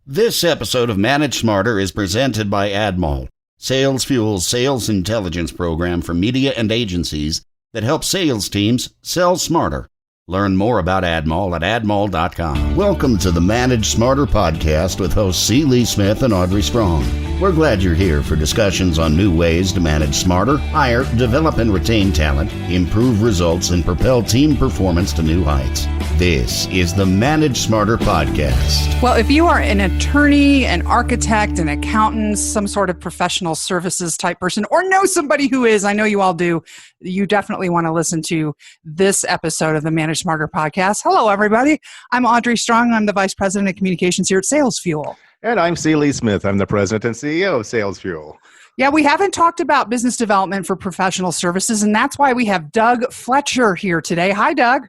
This episode of Manage Smarter is presented by Admol, Sales Fuel's sales intelligence program for media and agencies that help sales teams sell smarter. Learn more about Admol at admol.com. Welcome to the Manage Smarter podcast with hosts C. Lee Smith and Audrey Strong. We're glad you're here for discussions on new ways to manage smarter, hire, develop and retain talent, improve results, and propel team performance to new heights. This is the Manage Smarter podcast. Well, if you are an attorney, an architect, an accountant, some sort of professional services type person, or know somebody who is, I know you all do, you definitely want to listen to this episode of the Manage Smarter podcast. Hello, everybody. I'm Audrey Strong. I'm the Vice President of Communications here at Sales Fuel. And I'm C. Lee Smith. I'm the President and CEO of Sales Fuel. Yeah, we haven't talked about business development for professional services, and that's why we have Doug Fletcher here today. Hi, Doug.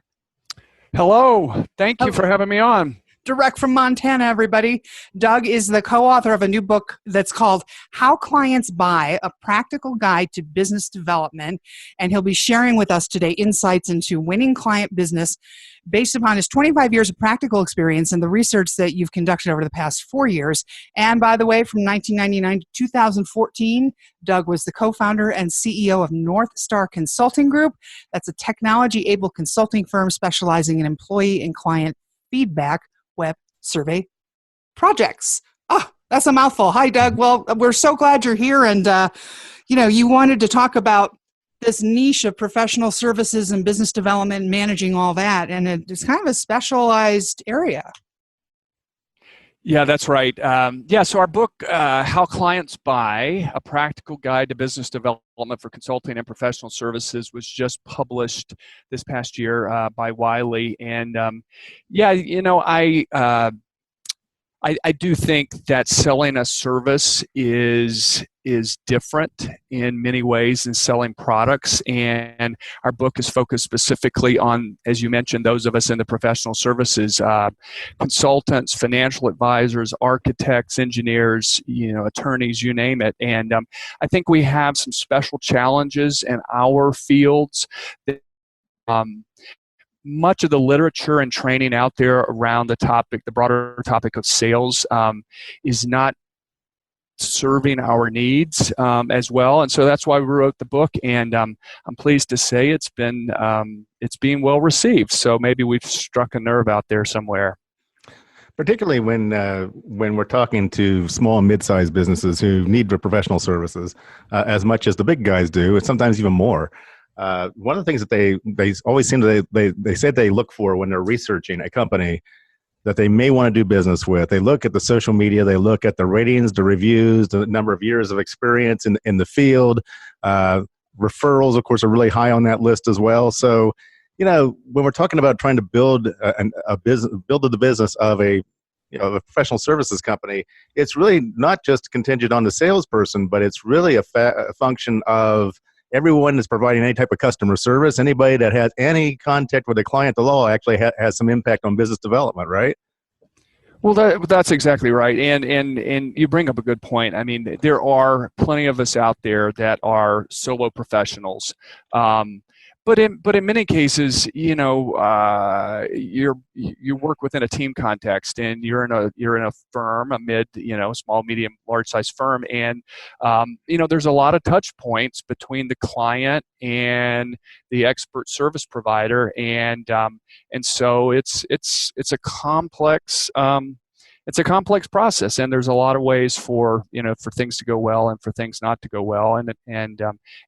Hello. Thank you for having me on. Direct from Montana, everybody. Doug is the co-author of a new book that's called How Clients Buy, A Practical Guide to Business Development. And he'll be sharing with us today insights into winning client business based upon his 25 years of practical experience and the research that you've conducted over the past 4 years. And by the way, from 1999 to 2014, Doug was the co-founder and CEO of North Star Consulting Group. That's a technology-able consulting firm specializing in employee and client feedback web survey projects. Oh, that's a mouthful. Hi, Doug. Well, we're so glad you're here. And, you wanted to talk about this niche of professional services and business development and managing all that. And it's kind of a specialized area. Yeah, that's right. So our book, How Clients Buy, A Practical Guide to Business Development for Consulting and Professional Services, was just published this past year by Wiley. And I do think that selling a service is different in many ways than selling products, and our book is focused specifically on, as you mentioned, those of us in the professional services, consultants, financial advisors, architects, engineers, attorneys, you name it. And I think we have some special challenges in our fields that much of the literature and training out there around the broader topic of sales is not serving our needs as well. And so that's why we wrote the book. And I'm pleased to say it's being well received. So maybe we've struck a nerve out there somewhere. Particularly when we're talking to small and mid-sized businesses who need the professional services as much as the big guys do, and sometimes even more. One of the things that they always seem to they said they look for when they're researching a company that they may want to do business with. They look at the social media, they look at the ratings, the reviews, the number of years of experience in the field. Referrals, of course, are really high on that list as well. So, when we're talking about trying to build the business of a professional services company, it's really not just contingent on the salesperson, but it's really a function of everyone that's providing any type of customer service. Anybody that has any contact with a client at all actually has some impact on business development, right? Well, that's exactly right. And you bring up a good point. I mean, there are plenty of us out there that are solo professionals. But in many cases, you work within a team context, and you're in a firm, a small, medium, large size firm, and there's a lot of touch points between the client and the expert service provider, and so it's a complex. It's a complex process, and there's a lot of ways for things to go well and for things not to go well. And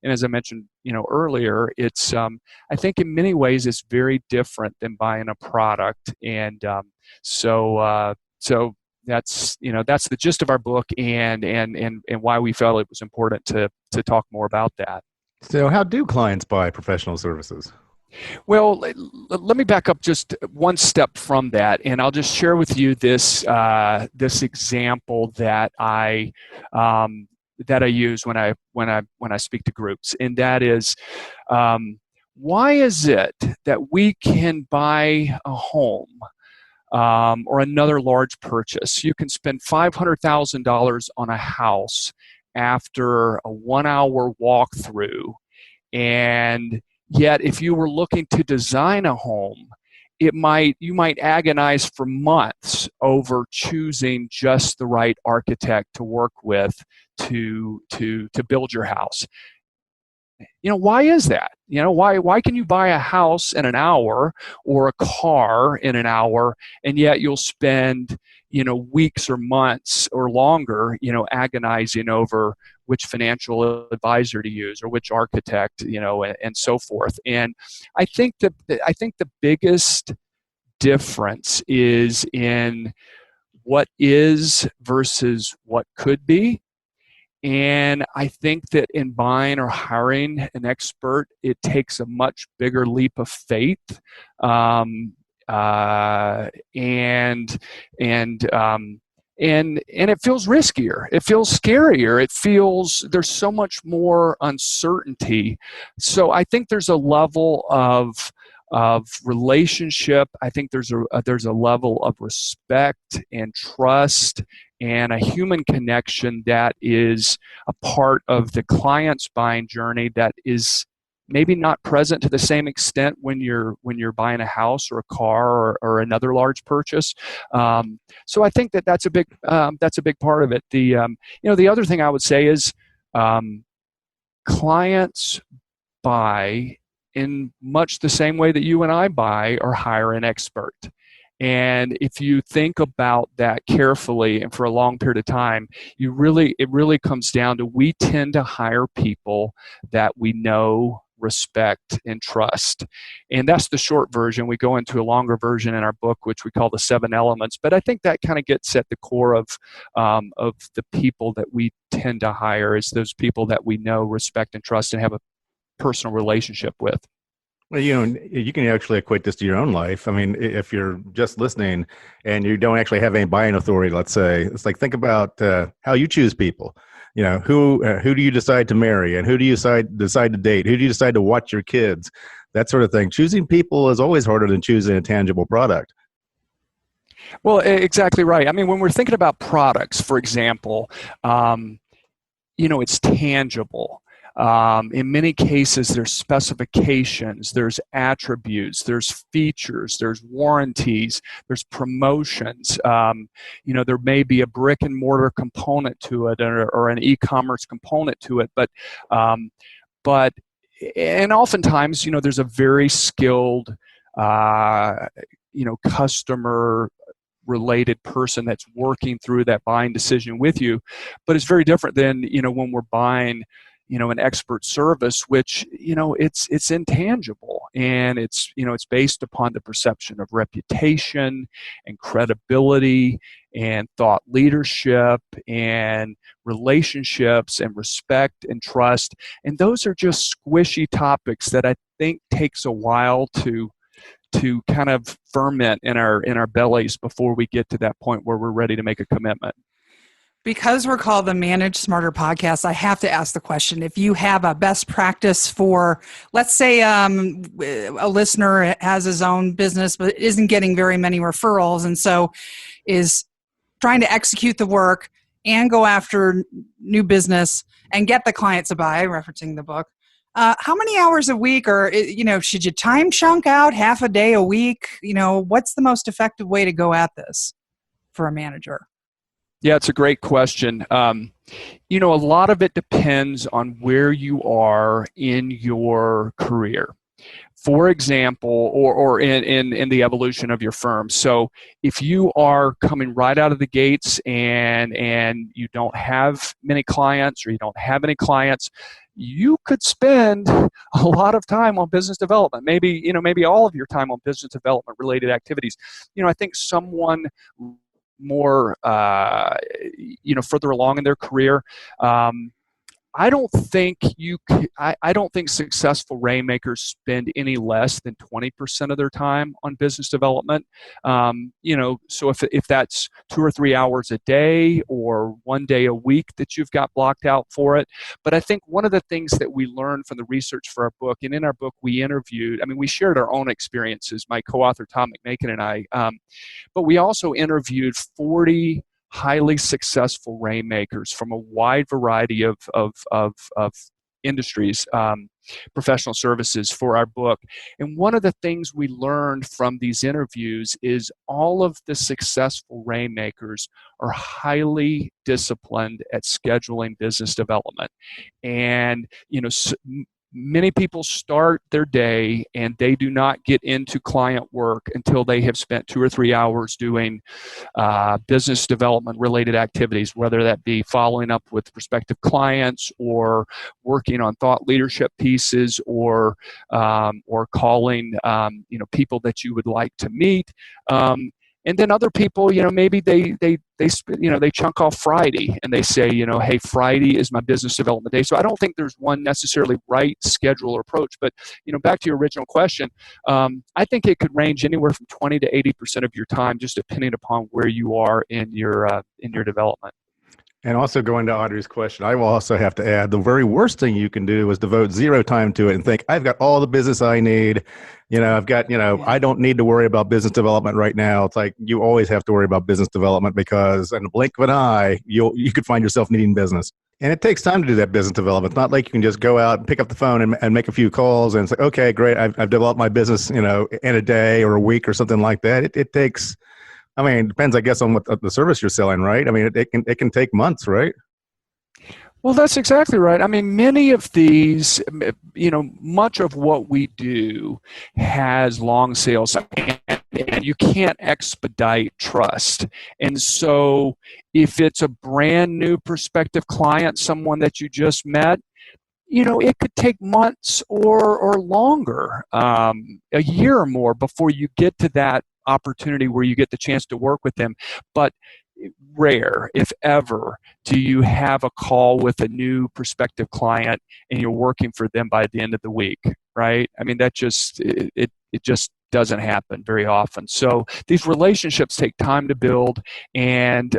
as I mentioned, earlier, it's I think in many ways it's very different than buying a product. And so that's the gist of our book, and why we felt it was important to talk more about that. So, how do clients buy professional services? Well, let me back up just one step from that, and I'll just share with you this example that I use when I speak to groups, and that is, why is it that we can buy a home or another large purchase? You can spend $500,000 on a house after a 1-hour walkthrough, and yet if you were looking to design a home you might agonize for months over choosing just the right architect to work with to build your house. Why is that? Why can you buy a house in an hour or a car in an hour, and yet you'll spend weeks or months or longer agonizing over which financial advisor to use or which architect, and so forth. And I think the biggest difference is in what is versus what could be. And I think that in buying or hiring an expert, it takes a much bigger leap of faith, and it feels riskier. It feels scarier. There's so much more uncertainty. So I think there's a level of relationship. I think there's a level of respect and trust and a human connection that is a part of the client's buying journey that is maybe not present to the same extent when you're buying a house or a car or another large purchase. So I think that's a big part of it. The other thing I would say is clients buy in much the same way that you and I buy or hire an expert. And if you think about that carefully and for a long period of time, it really comes down to, we tend to hire people that we know, respect, and trust. And that's the short version. We go into a longer version in our book, which we call the 7 elements. But I think that kind of gets at the core of the people that we tend to hire, is those people that we know, respect, and trust, and have a personal relationship with. Well, you can actually equate this to your own life. I mean, if you're just listening and you don't actually have any buying authority, let's say, it's like, think about how you choose people. Who do you decide to marry, and who do you decide to date? Who do you decide to watch your kids? That sort of thing. Choosing people is always harder than choosing a tangible product. Well, exactly right. I mean, when we're thinking about products, for example, it's tangible. In many cases, there's specifications, there's attributes, there's features, there's warranties, there's promotions. There may be a brick and mortar component to it, or an e-commerce component to it, but and oftentimes, there's a very skilled, customer related person that's working through that buying decision with you. But it's very different than, when we're buying an expert service, which, it's intangible, and it's based upon the perception of reputation and credibility and thought leadership and relationships and respect and trust. And those are just squishy topics that I think takes a while to kind of ferment in our bellies before we get to that point where we're ready to make a commitment. Because we're called the Manage Smarter podcast, I have to ask the question, if you have a best practice for, let's say a listener has his own business but isn't getting very many referrals, and so is trying to execute the work and go after new business and get the client to buy, referencing the book. How many hours a week, or should you time chunk out half a day a week? What's the most effective way to go at this for a manager? Yeah, it's a great question. A lot of it depends on where you are in your career. For example, or in the evolution of your firm. So if you are coming right out of the gates and you don't have many clients, or you don't have any clients, you could spend a lot of time on business development. Maybe all of your time on business development related activities. I think someone more further along in their career, I don't think successful rainmakers spend any less than 20% of their time on business development. So if that's 2 or 3 hours a day or 1 day a week that you've got blocked out for it. But I think one of the things that we learned from the research for our book, and in our book we shared our own experiences, my co-author Tom McMakin and I, but we also interviewed 40 highly successful rainmakers from a wide variety of industries. professional services for our book. And one of the things we learned from these interviews is all of the successful rainmakers are highly disciplined at scheduling business development. And, many people start their day and they do not get into client work until they have spent 2 or 3 hours doing business development related activities, whether that be following up with prospective clients or working on thought leadership pieces or calling people that you would like to meet. And then other people, maybe they chunk off Friday and they say, hey, Friday is my business development day. So I don't think there's one necessarily right schedule or approach. But, back to your original question, I think it could range anywhere from 20 to 80% of your time, just depending upon where you are in your development. And also going to Audrey's question, I will also have to add the very worst thing you can do is devote zero time to it and think, I've got all the business I need. I've got, I don't need to worry about business development right now. It's like you always have to worry about business development because in the blink of an eye, you could find yourself needing business. And it takes time to do that business development. It's not like you can just go out and pick up the phone and make a few calls and say, okay, great, I've developed my business, in a day or a week or something like that. It takes, it depends, I guess, on what the service you're selling, right? It can take months, right? Well, that's exactly right. Many of these, much of what we do has long sales, and you can't expedite trust. And so if it's a brand new prospective client, someone that you just met, it could take months or longer, a year or more before you get to that opportunity where you get the chance to work with them. But rare, if ever, do you have a call with a new prospective client and you're working for them by the end of the week, right? That just, it just doesn't happen very often. So these relationships take time to build, and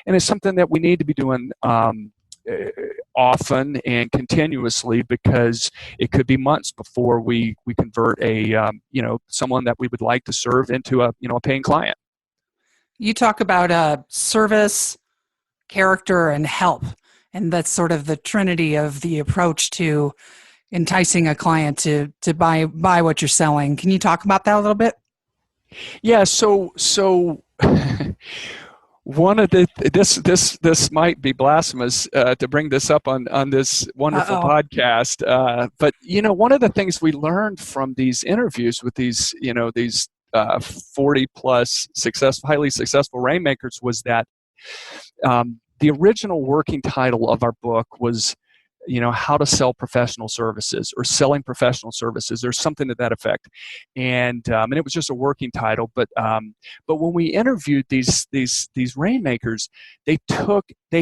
it's something that we need to be doing often and continuously, because it could be months before we convert someone that we would like to serve into a paying client. You talk about service, character, and help, and that's sort of the trinity of the approach to enticing a client to buy what you're selling. Can you talk about that a little bit? Yeah. So one of this might be blasphemous to bring this up on this wonderful podcast, but one of the things we learned from these interviews with these 40 plus highly successful rainmakers was that the original working title of our book was how to sell professional services, or selling professional services, or something to that effect. And it was just a working title. But when we interviewed these rainmakers, they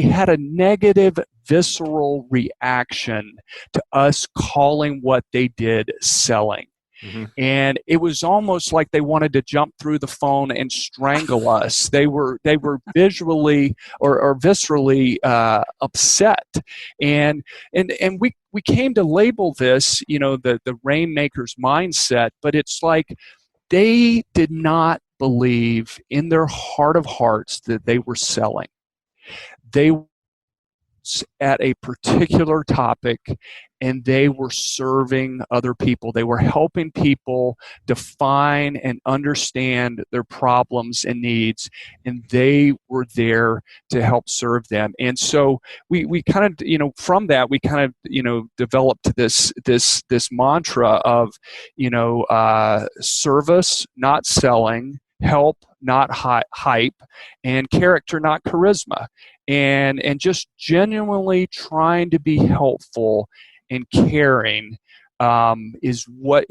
had a negative, visceral reaction to us calling what they did selling. Mm-hmm. And it was almost like they wanted to jump through the phone and strangle us. They were visually or viscerally upset, and we came to label this, the rainmaker's mindset. But it's like they did not believe in their heart of hearts that they were selling. They were at a particular topic, and they were serving other people. They were helping people define and understand their problems and needs, and they were there to help serve them. And so we kind of, from that, we kind of, developed this mantra of, service, not selling, help, not hype, and character, not charisma. And just genuinely trying to be helpful and caring is what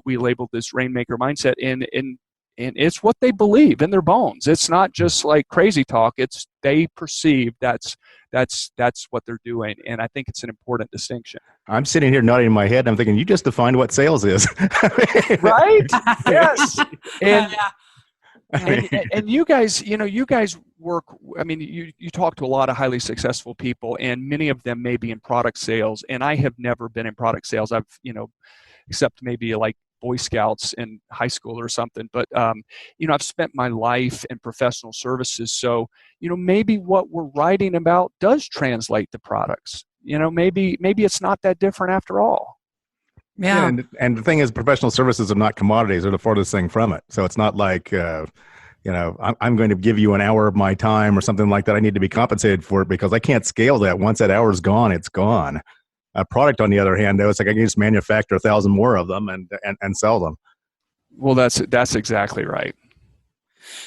we labeled this rainmaker mindset, and it's what they believe in their bones. It's not just like crazy talk. It's they perceive that's what they're doing, and I think it's an important distinction. I'm sitting here nodding my head. I'm thinking, you just defined what sales is, right? Yes, and you guys, you guys work. You talk to a lot of highly successful people, and many of them may be in product sales. And I have never been in product sales. I've, except maybe like Boy Scouts in high school or something. But I've spent my life in professional services, so maybe what we're writing about does translate to products. Maybe it's not that different after all. Yeah. And the thing is, professional services are not commodities; they're the farthest thing from it. So it's not like I'm going to give you an hour of my time or something like that. I need to be compensated for it because I can't scale that. Once that hour's gone, it's gone. A product, on the other hand, though, it's like I can just manufacture 1,000 more of them and sell them. Well, that's exactly right.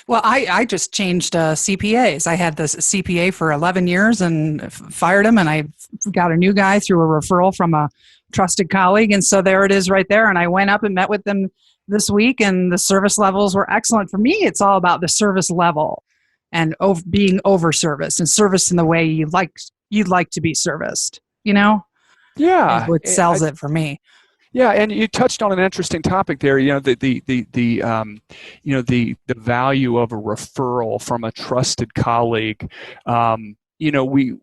Well, I just changed CPAs. I had this CPA for 11 years and fired him, and I got a new guy through a referral from a trusted colleague. And so there it is right there. And I went up and met with them this week, and the service levels were excellent. For me, it's all about the service level and being over-serviced and serviced in the way you'd like to be serviced, Yeah. is what sells it for me. Yeah, and you touched on an interesting topic there. The value of a referral from a trusted colleague. We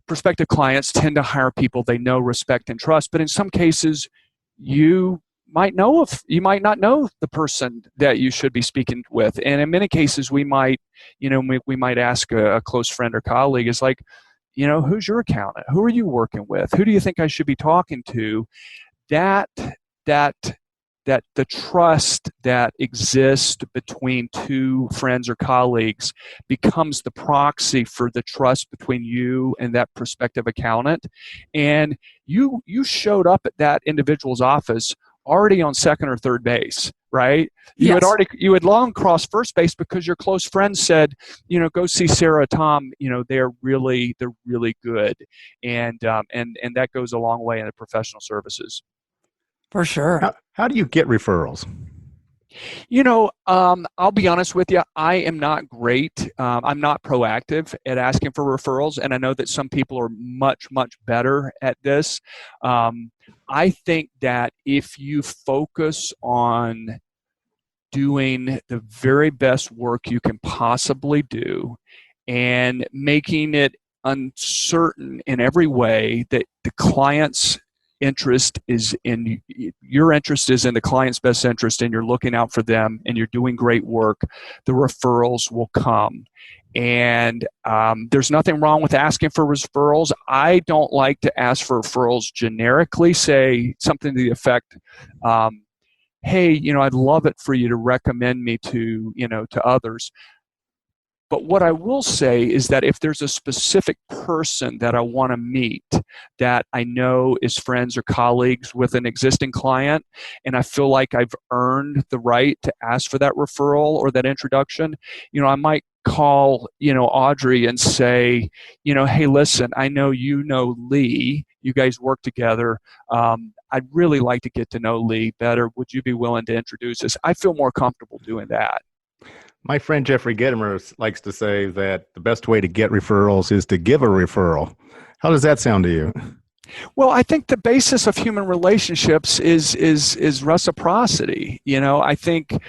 prospective clients tend to hire people they know, respect, and trust. But in some cases, you might not know the person that you should be speaking with, and in many cases, we might ask a close friend or colleague. It's like, who's your accountant? Who are you working with? Who do you think I should be talking to? That the trust that exists between two friends or colleagues becomes the proxy for the trust between you and that prospective accountant. And you showed up at that individual's office already on second or third base, right? Yes. You had long crossed first base because your close friend said, go see Sarah or Tom. They're really good, and that goes a long way in the professional services. For sure. How do you get referrals? I'll be honest with you. I am not great. I'm not proactive at asking for referrals, and I know that some people are much, much better at this. I think that if you focus on doing the very best work you can possibly do and making it uncertain in every way that the client's interest is in your interest is in the client's best interest, and you're looking out for them and you're doing great work, the referrals will come. And there's nothing wrong with asking for referrals. I don't like to ask for referrals generically, say something to the effect, hey, I'd love it for you to recommend me to others. But what I will say is that if there's a specific person that I want to meet that I know is friends or colleagues with an existing client, and I feel like I've earned the right to ask for that referral or that introduction, I might call, Audrey and say, hey, listen, I know Lee, you guys work together. I'd really like to get to know Lee better. Would you be willing to introduce us? I feel more comfortable doing that. My friend Jeffrey Gedimer likes to say that the best way to get referrals is to give a referral. How does that sound to you? Well, I think the basis of human relationships is reciprocity. I think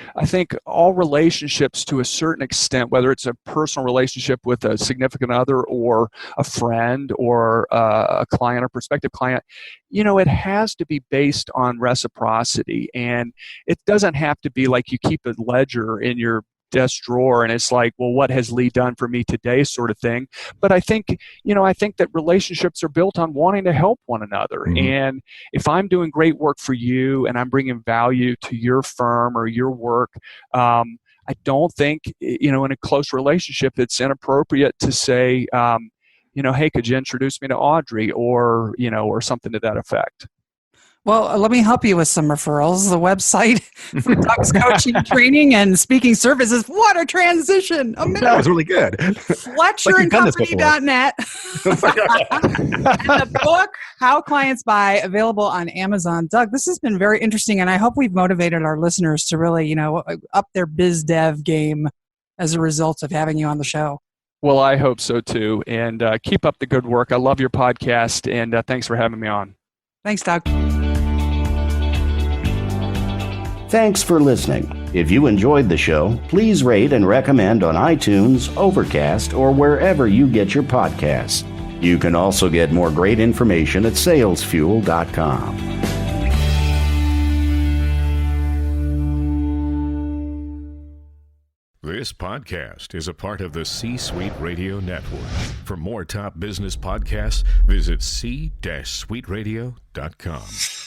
all relationships, to a certain extent, whether it's a personal relationship with a significant other or a friend or a client or prospective client, it has to be based on reciprocity, and it doesn't have to be like you keep a ledger in your desk drawer and it's like, well, what has Lee done for me today, sort of thing. But I think that relationships are built on wanting to help one another. Mm-hmm. And if I'm doing great work for you and I'm bringing value to your firm or your work, I don't think, in a close relationship, it's inappropriate to say, hey, could you introduce me to Audrey or something to that effect. Well, let me help you with some referrals. The website for Doug's coaching, training, and speaking services. What a transition! That was really good. FletcherandCompany.net. And the book, How Clients Buy, available on Amazon. Doug, this has been very interesting, and I hope we've motivated our listeners to really, up their biz dev game as a result of having you on the show. Well, I hope so too. And keep up the good work. I love your podcast, and thanks for having me on. Thanks, Doug. Thanks for listening. If you enjoyed the show, please rate and recommend on iTunes, Overcast, or wherever you get your podcasts. You can also get more great information at salesfuel.com. This podcast is a part of the C-Suite Radio Network. For more top business podcasts, visit c-suiteradio.com.